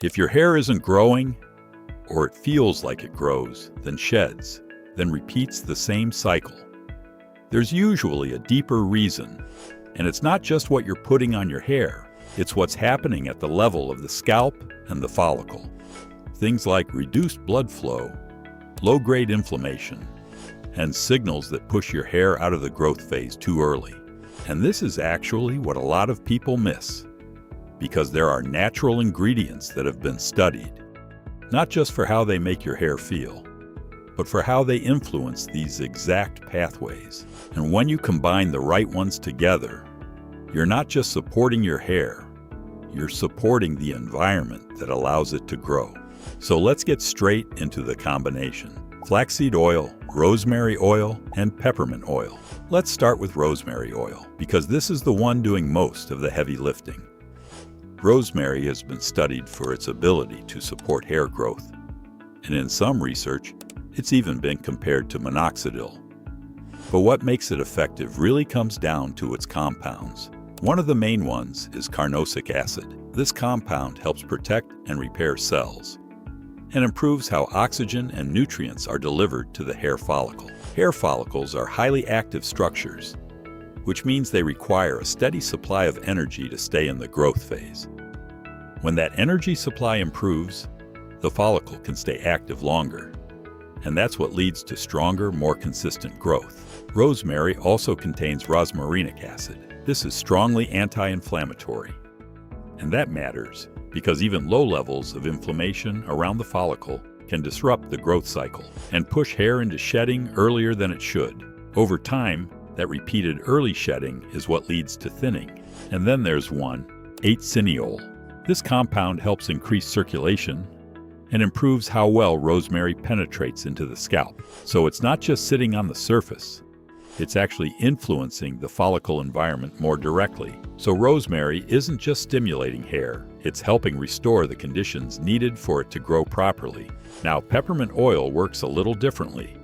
If your hair isn't growing, or it feels like it grows, then sheds, then repeats the same cycle, there's usually a deeper reason. And it's not just what you're putting on your hair, it's what's happening at the level of the scalp and the follicle. Things like reduced blood flow, low-grade inflammation, and signals that push your hair out of the growth phase too early. And this is actually what a lot of people miss, because there are natural ingredients that have been studied, not just for how they make your hair feel, but for how they influence these exact pathways. And when you combine the right ones together, you're not just supporting your hair, you're supporting the environment that allows it to grow. So let's get straight into the combination. Flaxseed oil, rosemary oil, and peppermint oil. Let's start with rosemary oil, because this is the one doing most of the heavy lifting. Rosemary has been studied for its ability to support hair growth, and in some research, it's even been compared to minoxidil. But what makes it effective really comes down to its compounds. One of the main ones is carnosic acid. This compound helps protect and repair cells, and improves how oxygen and nutrients are delivered to the hair follicle. Hair follicles are highly active structures, which means they require a steady supply of energy to stay in the growth phase. When that energy supply improves, the follicle can stay active longer, and that's what leads to stronger, more consistent growth. Rosemary also contains rosmarinic acid. This is strongly anti-inflammatory, and that matters because even low levels of inflammation around the follicle can disrupt the growth cycle and push hair into shedding earlier than it should. Over time, that repeated early shedding is what leads to thinning. And then there's 1,8-cineol. This compound helps increase circulation and improves how well rosemary penetrates into the scalp. So it's not just sitting on the surface, it's actually influencing the follicle environment more directly. So rosemary isn't just stimulating hair, it's helping restore the conditions needed for it to grow properly. Now, peppermint oil works a little differently.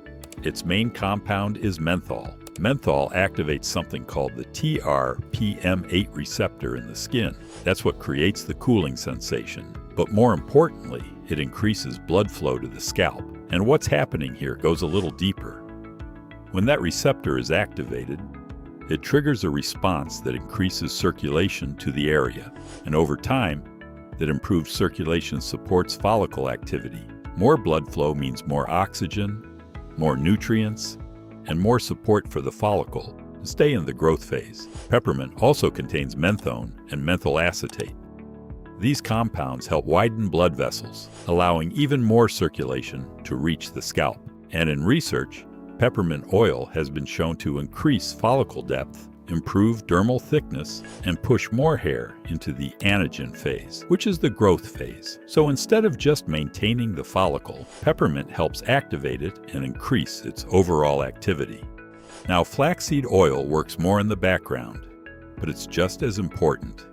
Its main compound is menthol. Menthol activates something called the TRPM8 receptor in the skin. That's what creates the cooling sensation. But more importantly, it increases blood flow to the scalp. And what's happening here goes a little deeper. When that receptor is activated, it triggers a response that increases circulation to the area. And over time, that improved circulation supports follicle activity. More blood flow means more oxygen, more nutrients, and more support for the follicle to stay in the growth phase. Peppermint also contains menthone and menthol acetate. These compounds help widen blood vessels, allowing even more circulation to reach the scalp. And in research, peppermint oil has been shown to increase follicle depth, improve dermal thickness, and push more hair into the anagen phase, which is the growth phase. So instead of just maintaining the follicle, peppermint helps activate it and increase its overall activity. Now, flaxseed oil works more in the background, but it's just as important.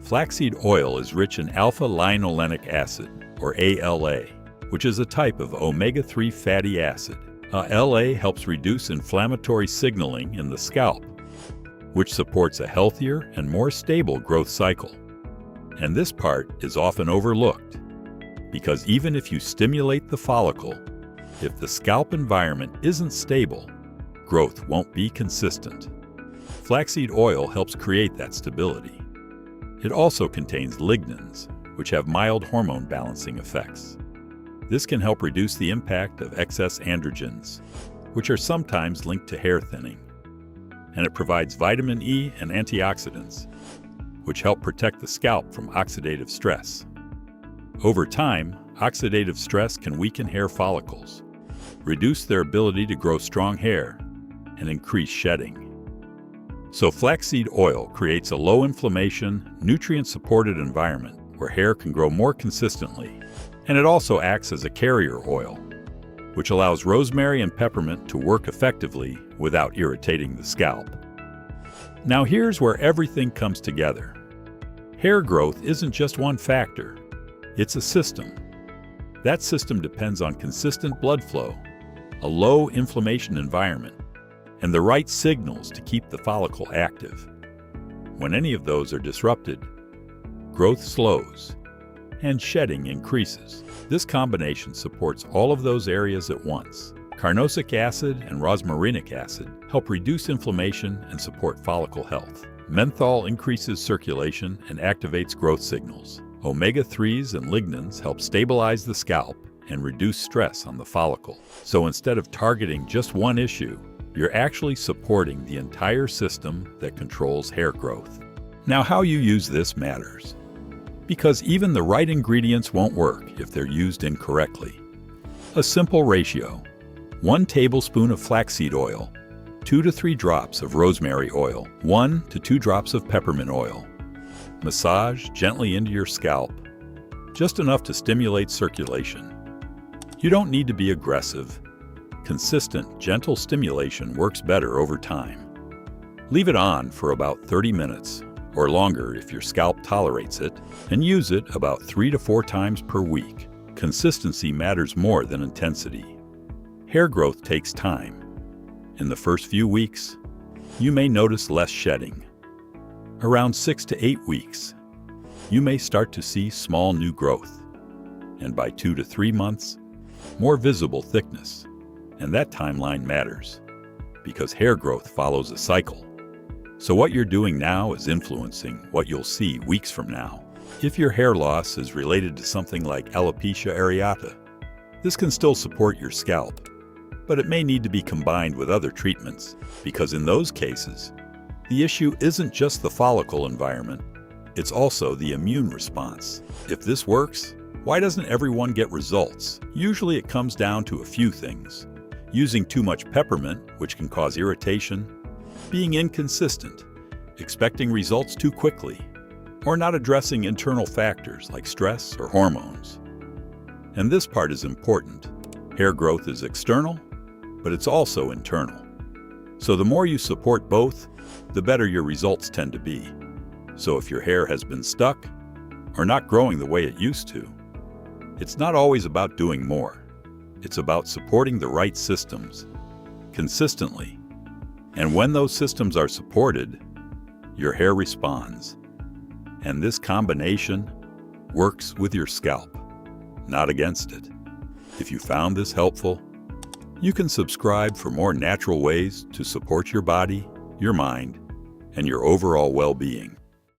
Flaxseed oil is rich in alpha-linolenic acid, or ALA, which is a type of omega-3 fatty acid. ALA helps reduce inflammatory signaling in the scalp, which supports a healthier and more stable growth cycle. And this part is often overlooked, because even if you stimulate the follicle, if the scalp environment isn't stable, growth won't be consistent. Flaxseed oil helps create that stability. It also contains lignans, which have mild hormone balancing effects. This can help reduce the impact of excess androgens, which are sometimes linked to hair thinning. And it provides vitamin E and antioxidants, which help protect the scalp from oxidative stress. Over time, oxidative stress can weaken hair follicles, reduce their ability to grow strong hair, and increase shedding. So flaxseed oil creates a low-inflammation, nutrient-supported environment where hair can grow more consistently. And it also acts as a carrier oil, which allows rosemary and peppermint to work effectively without irritating the scalp. Now here's where everything comes together. Hair growth isn't just one factor, it's a system. That system depends on consistent blood flow, a low inflammation environment, and the right signals to keep the follicle active. When any of those are disrupted, growth slows, and shedding increases. This combination supports all of those areas at once. Carnosic acid and rosmarinic acid help reduce inflammation and support follicle health. Menthol increases circulation and activates growth signals. Omega-3s and lignans help stabilize the scalp and reduce stress on the follicle. So instead of targeting just one issue, you're actually supporting the entire system that controls hair growth. Now, how you use this matters, because even the right ingredients won't work if they're used incorrectly. A simple ratio: 1 tablespoon of flaxseed oil, 2 to 3 drops of rosemary oil, 1 to 2 drops of peppermint oil. Massage gently into your scalp, just enough to stimulate circulation. You don't need to be aggressive. Consistent, gentle stimulation works better over time. Leave it on for about 30 minutes, or longer if your scalp tolerates it, and use it about 3 to 4 times per week. Consistency matters more than intensity. Hair growth takes time. In the first few weeks, you may notice less shedding. Around 6 to 8 weeks, you may start to see small new growth. And by 2 to 3 months, more visible thickness. And that timeline matters, because hair growth follows a cycle. So what you're doing now is influencing what you'll see weeks from now. If your hair loss is related to something like alopecia areata, this can still support your scalp, but it may need to be combined with other treatments, because in those cases, the issue isn't just the follicle environment, it's also the immune response. If this works, why doesn't everyone get results? Usually it comes down to a few things: using too much peppermint, which can cause irritation, being inconsistent, expecting results too quickly, or not addressing internal factors like stress or hormones. And this part is important. Hair growth is external, but it's also internal. So the more you support both, the better your results tend to be. So if your hair has been stuck or not growing the way it used to, it's not always about doing more. It's about supporting the right systems consistently. And when those systems are supported, your hair responds. And this combination works with your scalp, not against it. If you found this helpful, you can subscribe for more natural ways to support your body, your mind, and your overall well-being.